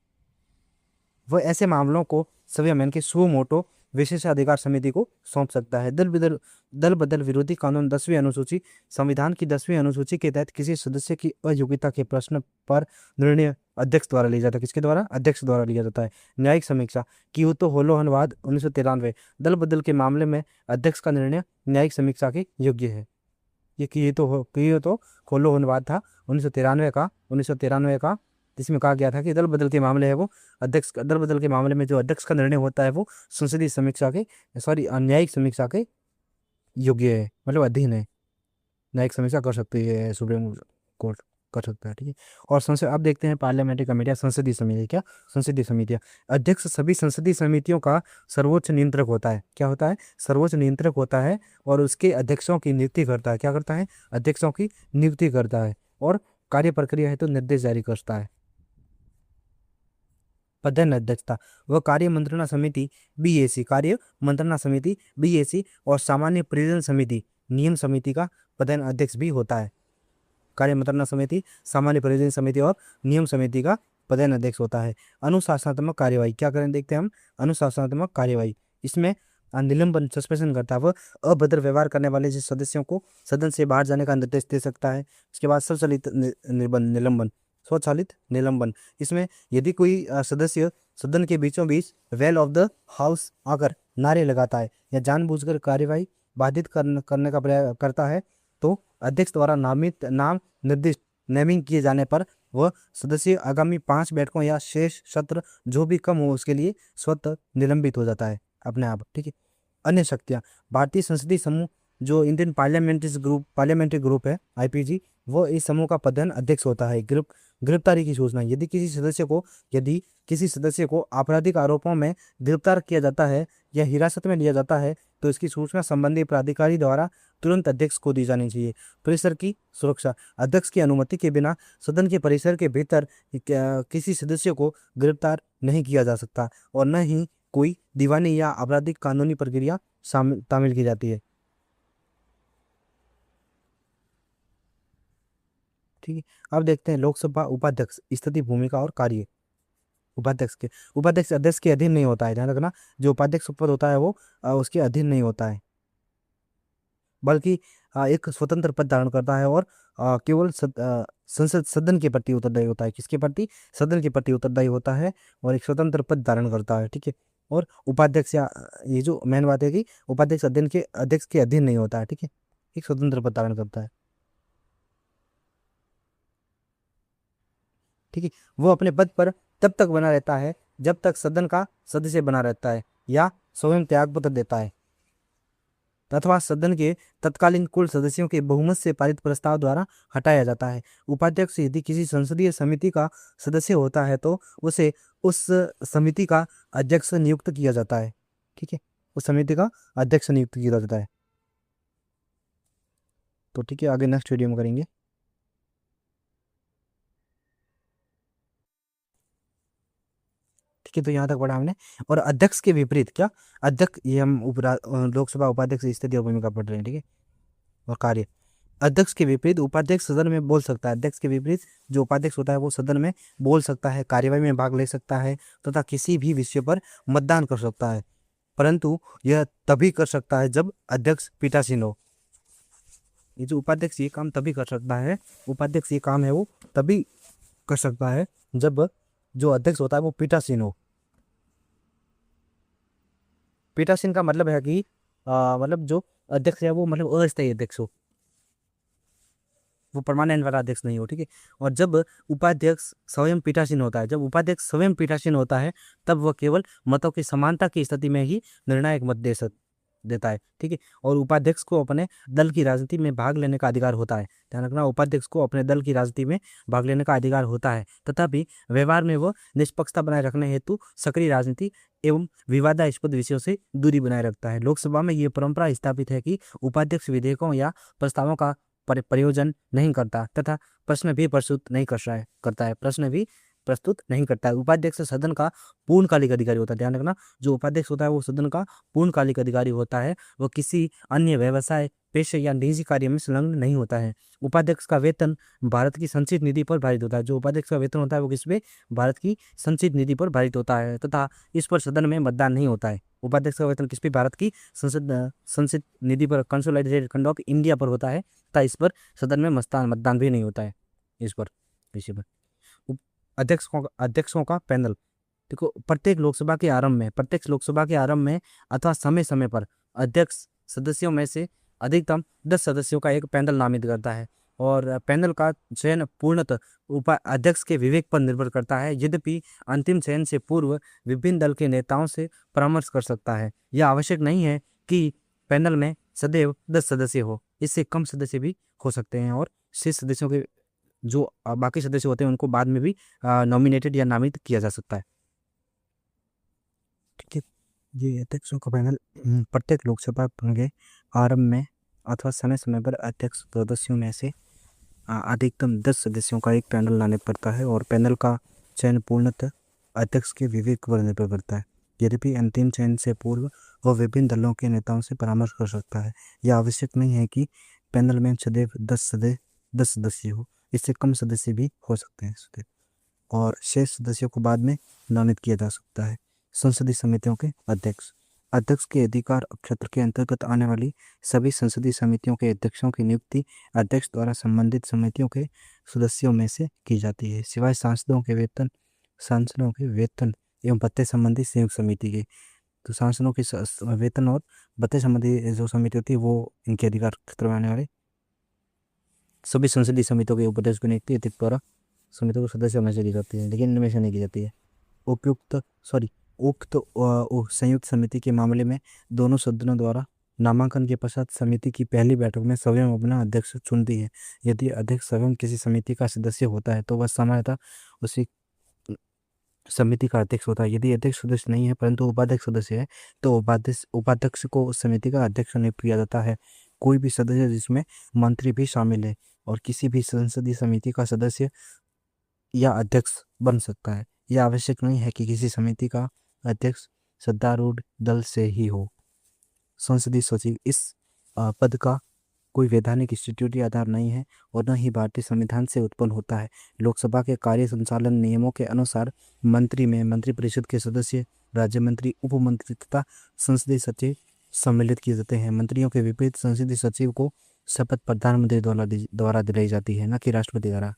वह ऐसे मामलों को संविधान की सुओ मोटो विशेषाधिकार समिति को सौंप सकता है। दल बदल विरोधी कानून 10वीं अनुसूची। संविधान की 10वीं अनुसूची के तहत किसी सदस्य की अयोग्यता के प्रश्न पर निर्णय अध्यक्ष द्वारा लिया जाता है। किसके द्वारा? अध्यक्ष द्वारा लिया जाता है। न्यायिक समीक्षा। कियोतो होलोहनवाद 1993। दल बदल के मामले में अध्यक्ष का निर्णय न्यायिक समीक्षा के योग्य है। ये कियोतो होलोहनवाद था 1993 का, जिसमें कहा गया था कि दल बदल के मामले है वो दल बदल के मामले में जो अध्यक्ष का निर्णय होता है वो संसदीय समीक्षा के न्यायिक समीक्षा के योग्य है, मतलब अधीन है। न्यायिक समीक्षा कर सकती है, सुप्रीम कोर्ट कर सकता है। ठीक है। और संसद, अब देखते हैं पार्लियामेंट्री कमेटियां, संसदीय समिति। क्या? संसदीय समितियां। अध्यक्ष सभी संसदीय समितियों का सर्वोच्च नियंत्रक होता है। क्या होता है? सर्वोच्च नियंत्रक होता है और उसके अध्यक्षों की नियुक्ति करता है। क्या करता है? अध्यक्षों की नियुक्ति करता है और कार्य प्रक्रिया है तो निर्देश जारी करता है। पदेन अध्यक्षता। वह कार्य मंत्रणा समिति बीएसी और सामान्य परियोजना समिति नियम समिति का पदेन अध्यक्ष भी होता है। कार्य मंत्रणा समिति, सामान्य परियोजना समिति और नियम समिति का पदेन अध्यक्ष होता है। अनुशासनात्मक कार्यवाही। क्या करें देखते हैं हम? अनुशासनात्मक कार्यवाही। इसमें निलंबन, सस्पेंशन करता है। वह अभद्र व्यवहार करने वाले सदस्यों को सदन से बाहर जाने का निर्देश दे सकता है। उसके बाद स्वचालित निलंबन। इसमें यदि कोई सदस्य सदन के बीचों बीच वेल ऑफ द हाउस आकर नारे लगाता है या जानबूझकर कार्यवाही बाधित करने का प्रयास करता है तो अध्यक्ष द्वारा नाम निर्दिष्ट नेमिंग किए जाने पर वह सदस्य आगामी 5 बैठकों या शेष सत्र जो भी कम हो उसके लिए स्वतः निलंबित हो जाता है अपने आप। ठीक है। अन्य शक्तियां। भारतीय संसदीय समूह जो इंडियन पार्लियामेंट्री ग्रुप है आईपीजी, वो इस समूह का प्रधान अध्यक्ष होता है। गिरफ्तारी की सूचना। यदि किसी सदस्य को आपराधिक आरोपों में गिरफ्तार किया जाता है या हिरासत में लिया जाता है तो इसकी सूचना संबंधित प्राधिकारी द्वारा तुरंत अध्यक्ष को दी जानी चाहिए। परिसर की सुरक्षा। अध्यक्ष की अनुमति के बिना सदन के परिसर के भीतर किसी सदस्य को गिरफ्तार नहीं किया जा सकता और न ही कोई दीवानी या आपराधिक कानूनी प्रक्रिया शामिल की जाती है। ठीक है। अब देखते हैं लोकसभा उपाध्यक्ष, स्थिति, भूमिका और कार्य। उपाध्यक्ष अध्यक्ष के अधीन नहीं होता है, ध्यान रखना। जो उपाध्यक्ष पद होता है वो उसके अधीन नहीं होता है, बल्कि एक स्वतंत्र पद धारण करता है और केवल संसद सदन के प्रति उत्तरदायी होता है। किसके प्रति? सदन के प्रति उत्तरदायी होता है और एक स्वतंत्र पद धारण करता है। ठीक है। और उपाध्यक्ष या ये जो मेन बात है कि उपाध्यक्ष अध्यक्ष के अधीन नहीं होता है। ठीक है। एक स्वतंत्र पद धारण करता है। ठीक है। वो अपने पद पर तब तक बना रहता है जब तक सदन का सदस्य बना रहता है या स्वयं त्यागपत्र देता है अथवा सदन के तत्कालीन कुल सदस्यों के बहुमत से पारित प्रस्ताव द्वारा हटाया जाता है। उपाध्यक्ष यदि किसी संसदीय समिति का सदस्य होता है तो उसे उस समिति का अध्यक्ष नियुक्त किया जाता है। ठीक है। उस समिति का अध्यक्ष नियुक्त किया जाता है। तो ठीक है, आगे नेक्स्ट वीडियो में करेंगे। ठीक है, तो यहाँ तक पढ़ा हमने। और अध्यक्ष के विपरीत क्या? अध्यक्ष, ये हम लोकसभा उपाध्यक्ष स्थिति और भूमिका पढ़ रहे हैं। ठीक है। और कार्य। अध्यक्ष के विपरीत उपाध्यक्ष सदन में बोल सकता है। अध्यक्ष के विपरीत जो उपाध्यक्ष होता है वो सदन में बोल सकता है, कार्यवाही में भाग ले सकता है तथा किसी भी विषय पर मतदान कर सकता है, परंतु यह तभी कर सकता है जब अध्यक्ष पीठासीन हो। ये जो उपाध्यक्ष ये काम तभी कर सकता है, उपाध्यक्ष ये काम है वो तभी कर सकता है जब जो अध्यक्ष होता है वो पीठासीन हो। पीठासीन का मतलब है कि मतलब जो अध्यक्ष है वो मतलब अस्थायी अध्यक्ष हो, वो परमानेंट वाला अध्यक्ष नहीं हो। ठीक है। और जब उपाध्यक्ष स्वयं पीठासीन होता है, तब वह केवल मतों की समानता की स्थिति में ही निर्णायक मत दे सकता देता है, ठीक है। और उपाध्यक्ष को अपने दल की राजनीति में भाग लेने का अधिकार होता है। ध्यान रखना, उपाध्यक्ष को अपने दल की राजनीति में भाग लेने का अधिकार होता है, तथापि व्यवहार में वो निष्पक्षता बनाए रखने हेतु सक्रिय राजनीति एवं विवादास्पद विषयों से दूरी बनाए रखता है। लोकसभा में ये परंपरा स्थापित है कि उपाध्यक्ष विधेयकों या प्रस्तावों का प्रयोजन नहीं करता तथा प्रश्न भी प्रस्तुत नहीं करता है, प्रश्न भी प्रस्तुत नहीं करता है। उपाध्यक्ष सदन का पूर्णकालिक अधिकारी होता है। ध्यान रखना, जो उपाध्यक्ष होता है वो सदन का पूर्णकालिक अधिकारी होता है। वो किसी अन्य व्यवसाय, पेशे या निजी कार्य में संलग्न नहीं होता है। उपाध्यक्ष का वेतन भारत की संचित निधि पर भारित होता है। जो उपाध्यक्ष का वेतन होता है वो किस पे? भारत की संचित निधि पर भारित होता है तथा इस पर सदन में मतदान नहीं होता है। उपाध्यक्ष का वेतन किस पे? भारत की संचित निधि पर, कंसोलिडेटेड फंड ऑफ इंडिया पर होता है तथा इस पर सदन में मतदान भी नहीं होता है इस पर, विषय पर। अध्यक्षों का पैनल, देखो प्रत्येक लोकसभा के आरंभ में अथवा समय समय पर अध्यक्ष सदस्यों में से अधिकतम 10 सदस्यों का एक पैनल नामित करता है और पैनल का चयन पूर्णतः अध्यक्ष के विवेक पर निर्भर करता है। यद्यपि अंतिम चयन से पूर्व विभिन्न दल के नेताओं से परामर्श कर सकता है। यह आवश्यक नहीं है कि पैनल में सदैव 10 सदस्य हो, इससे कम सदस्य भी हो सकते हैं और शेष सदस्यों के जो बाकी सदस्य होते हैं उनको बाद में भी नॉमिनेटेड या नामित किया जा सकता है, ठीक है। ये अध्यक्षों का पैनल प्रत्येक लोकसभा के आरंभ में अथवा समय समय पर अध्यक्ष सदस्यों में से अधिकतम 10 सदस्यों का एक पैनल लाने पड़ता है और पैनल का चयन पूर्णतः अध्यक्ष के विवेक पर निर्भर करता है। यद्यपि अंतिम चयन से पूर्व वह विभिन्न दलों के नेताओं से परामर्श कर सकता है। यह आवश्यक नहीं है कि पैनल में सदैव 10 सदस्य हो, इससे कम सदस्य भी हो सकते हैं सदैव, और शेष सदस्यों को बाद में नामित किया जा सकता है। संसदीय समितियों के अध्यक्ष के अधिकार क्षेत्र के अंतर्गत आने वाली सभी संसदीय समितियों के अध्यक्षों की नियुक्ति अध्यक्ष द्वारा संबंधित समितियों के सदस्यों में से की जाती है, सिवाय सांसदों के वेतन एवं भत्ते संबंधी संयुक्त समिति के। तो सांसदों के वेतन और भत्ते संबंधी जो समिति होती है वो इनके अधिकार क्षेत्र में आने वाले सभी संसदीय समितियों के उपाध्यक्ष की नियुक्ति अध्यक्ष द्वारा समितियों के सदस्यों में से की जाती है, लेकिन इनमें से नहीं की जाती है। उक्त संयुक्त समिति के मामले में दोनों सदनों द्वारा नामांकन के पश्चात समिति की पहली बैठक में स्वयं अपना अध्यक्ष चुनती है। यदि अध्यक्ष स्वयं किसी समिति का सदस्य होता है तो वह सामान्यतः उसी समिति का अध्यक्ष होता है। यदि अध्यक्ष सदस्य नहीं है परंतु उपाध्यक्ष सदस्य है तो उपाध्यक्ष को उस समिति का अध्यक्ष नियुक्त किया जाता है। कोई भी सदस्य जिसमें मंत्री भी शामिल है और किसी भी संसदीय समिति का सदस्य या अध्यक्ष बन सकता है। यह आवश्यक नहीं है कि किसी समिति का अध्यक्ष सत्तारूढ़ दल से ही हो। संसदीय सचिव, इस पद का कोई वैधानिक इंस्टीट्यूट या आधार नहीं है और न ही भारतीय संविधान से उत्पन्न होता है। लोकसभा के कार्य संचालन नियमों के अनुसार मंत्री में मंत्रिपरिषद के सदस्य, राज्य मंत्री, उप मंत्री तथा संसदीय सचिव सम्मिलित किए जाते हैं। मंत्रियों के विपरीत संसदीय सचिव को शपथ प्रधानमंत्री द्वारा दिलाई जाती है, न कि राष्ट्रपति द्वारा।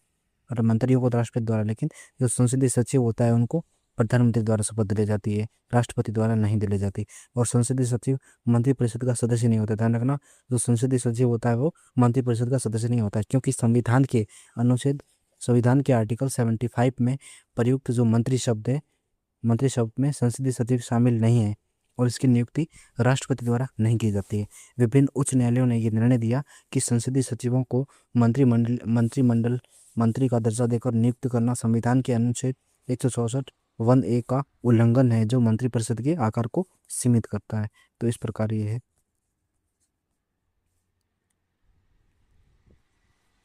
और मंत्रियों को राष्ट्रपति द्वारा, लेकिन जो संसदीय सचिव होता है उनको प्रधानमंत्री द्वारा शपथ दिलाई जाती है, राष्ट्रपति द्वारा नहीं दिलाई जाती। और संसदीय सचिव मंत्रिपरिषद का सदस्य नहीं होता। ध्यान रखना, जो संसदीय सचिव होता है वो मंत्रिपरिषद का सदस्य नहीं होता है, क्योंकि संविधान के आर्टिकल 75 में प्रयुक्त जो मंत्री शब्द है, मंत्री शब्द में संसदीय सचिव शामिल नहीं है और इसकी नियुक्ति राष्ट्रपति द्वारा नहीं की जाती है। विभिन्न उच्च न्यायालयों ने यह निर्णय दिया कि संसदीय सचिवों को मंत्री का दर्जा देकर नियुक्त करना संविधान के अनुच्छेद 164 1A का उल्लंघन है, जो मंत्रिपरिषद के आकार को सीमित करता है। तो इस प्रकार ये है।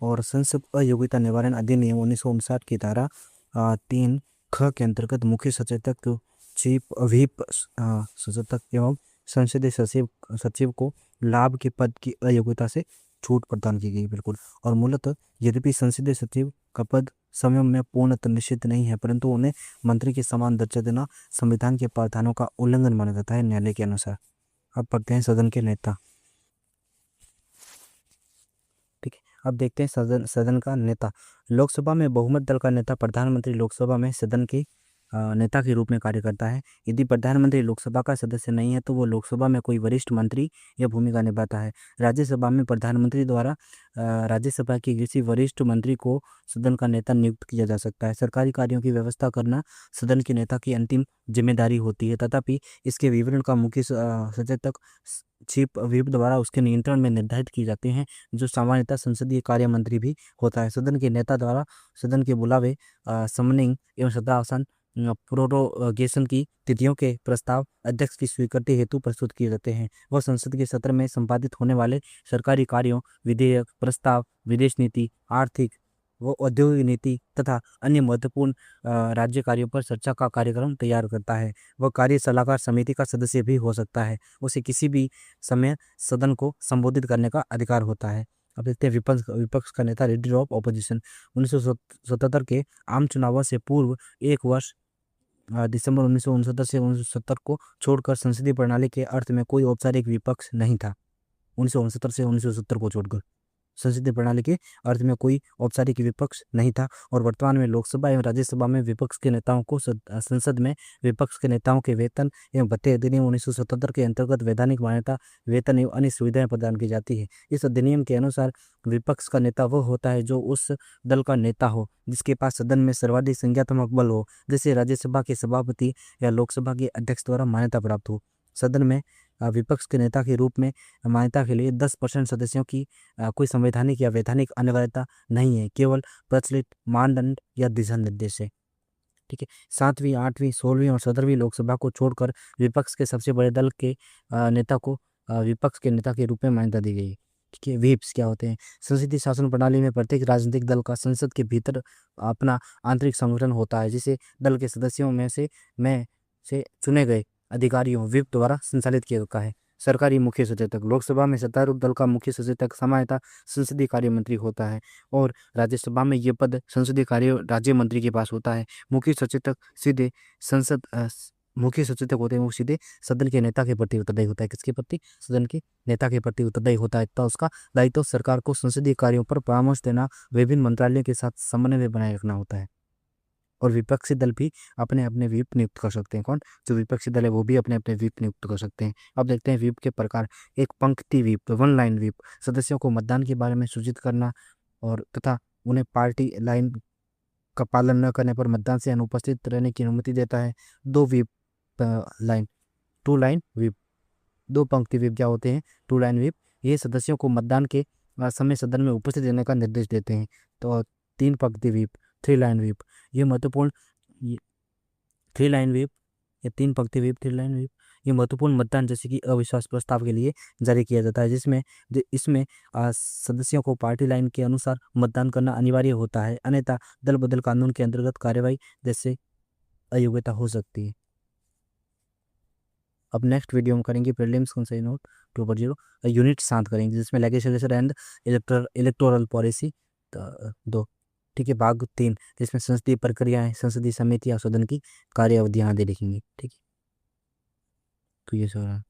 और संसद अयोग्यता निवारण अधिनियम 1959 की धारा 3 ख के अंतर्गत मुख्य सचेतक, चीफ व्हिप सचेतक एवं संसदीय सचिव को लाभ के पद की अयोग्यता से छूट प्रदान की गई। बिल्कुल। और मूलतः यद्यपि संसदीय सचिव का पद स्वयं में पूर्णतः निश्चित नहीं है, परंतु उन्हें मंत्री के समान दर्जा देना संविधान के प्रावधानों का उल्लंघन माना जाता है न्यायालय के अनुसार। अब पढ़ते हैं सदन के नेता। ठीक है, अब देखते हैं सदन का नेता। लोकसभा में बहुमत दल का नेता प्रधानमंत्री, लोकसभा में सदन की नेता के रूप में कार्य करता है। यदि प्रधानमंत्री लोकसभा का सदस्य नहीं है तो वो लोकसभा में कोई वरिष्ठ मंत्री यह भूमिका निभाता है। राज्यसभा में प्रधानमंत्री द्वारा राज्यसभा के किसी वरिष्ठ मंत्री को सदन का नेता नियुक्त किया जा सकता है। सरकारी कार्यों की व्यवस्था करना सदन के नेता की अंतिम जिम्मेदारी होती है, तथापि इसके विवरण का मुख्य सचेतक चीफ व्हिप द्वारा उसके नियंत्रण में निर्धारित किए जाते हैं, जो सामान्यतः संसदीय कार्य मंत्री भी होता है। सदन के नेता द्वारा सदन के बुलावे, समनिंग एवं सदनावसान प्रोरोगेशन की तिथियों के प्रस्ताव अध्यक्ष की स्वीकृति हेतु प्रस्तुत किए जाते हैं। वह संसद के सत्र में संपादित होने वाले सरकारी कार्यों, विधेयक, प्रस्ताव, विदेश नीति, आर्थिक व औद्योगिक नीति तथा अन्य महत्वपूर्ण राज्य कार्यों पर चर्चा का कार्यक्रम तैयार करता है। वह कार्य सलाहकार समिति का सदस्य भी हो सकता है। उसे किसी भी समय सदन को संबोधित करने का अधिकार होता है। अब देखते हैं विपक्ष विपक्ष का नेता, लीडर ऑफ ऑपोजिशन। 1977 के आम चुनावों से पूर्व एक वर्ष दिसंबर 1969 से 1970 को छोड़कर संसदीय प्रणाली के अर्थ में कोई औपचारिक विपक्ष नहीं था। 1969 से 1970 को छोड़कर संसदीय प्रणाली के अर्थ में कोई औपचारिक विपक्ष नहीं था, और वर्तमान में लोकसभा एवं राज्यसभा में विपक्ष के नेताओं को संसद में विपक्ष के नेताओं के वेतन एवं भत्ते अधिनियम 1977 के अंतर्गत वैधानिक मान्यता, वेतन एवं अन्य सुविधाएं प्रदान की जाती है। इस अधिनियम के अनुसार विपक्ष का नेता वह होता है जो उस दल का नेता हो जिसके पास सदन में सर्वाधिक संख्यात्मक बल हो, जैसे राज्यसभा के सभापति या लोकसभा के अध्यक्ष द्वारा मान्यता प्राप्त हो। सदन में विपक्ष के नेता के रूप में मान्यता के लिए 10% सदस्यों की कोई संवैधानिक या वैधानिक अनिवार्यता नहीं है, केवल प्रचलित मानदंड या दिशा निर्देश है। ठीक है। 7वीं, 8वीं, 16वीं और 17वीं लोकसभा को छोड़कर विपक्ष के सबसे बड़े दल के नेता को विपक्ष के नेता के रूप में मान्यता दी गई। ठीक है। व्हिप्स क्या होते हैं? संसदीय शासन प्रणाली में प्रत्येक राजनीतिक दल का संसद के भीतर अपना आंतरिक संगठन होता है, जिसे दल के सदस्यों में से चुने गए अधिकारियों व्हिप द्वारा संचालित किया जाता है। सरकारी मुख्य सचेतक। लोकसभा में सत्तारूढ़ दल का मुख्य सचेतक सामान्यतः संसदीय कार्य मंत्री होता है, और राज्यसभा में यह पद संसदीय कार्य राज्य मंत्री के पास होता है। मुख्य सचेतक सीधे मुख्य सचेतक होते हैं, वो सीधे सदन के नेता के प्रति उत्तरदायी होता है। किसके प्रति? सदन के नेता के प्रति उत्तरदायी होता है, तो उसका दायित्व सरकार को संसदीय कार्यों पर परामर्श देना, विभिन्न मंत्रालयों के साथ समन्वय बनाए रखना होता है। और विपक्षी दल भी अपने अपने व्हिप नियुक्त कर सकते हैं। कौन? जो विपक्षी दल है वो भी अपने अपने व्हिप नियुक्त कर सकते हैं। अब देखते हैं व्हिप के प्रकार। एक पंक्ति व्हिप, वन लाइन व्हिप, सदस्यों को मतदान के बारे में सूचित करना और तथा उन्हें पार्टी लाइन का पालन न करने पर मतदान से अनुपस्थित रहने की अनुमति देता है। दो whip line, two line whip. दो पंक्ति व्हिप क्या होते हैं? Two line whip. ये सदस्यों को मतदान के समय सदन में उपस्थित रहने का निर्देश देते हैं। तो 3 पंक्ति व्हिप, थ्री लाइन व्हिप। ये महत्वपूर्ण, थ्री लाइन व्हिप या 3 पंक्ति व्हिप, थ्री लाइन व्हिप, ये महत्वपूर्ण मतदान जैसे कि अविश्वास प्रस्ताव के लिए जारी किया जाता है, इसमें सदस्यों को पार्टी लाइन के अनुसार मतदान करना अनिवार्य होता है, अन्यथा दल बदल कानून के अंतर्गत कार्यवाही जैसे अयोग्यता हो सकती है। अब नेक्स्ट वीडियो में करेंगे प्रीलिम्स कंसाइज नोट 2.0 यूनिट 7 करेंगे, जिसमें लेजिस्लेचर एंड इलेक्टोरल पॉलिसी 2। ठीक है। भाग 3, जिसमें संसदीय प्रक्रियाएं, संसदीय समितियां, सदन की कार्य अवधियां आदि लिखेंगे। ठीक है। तो ये सब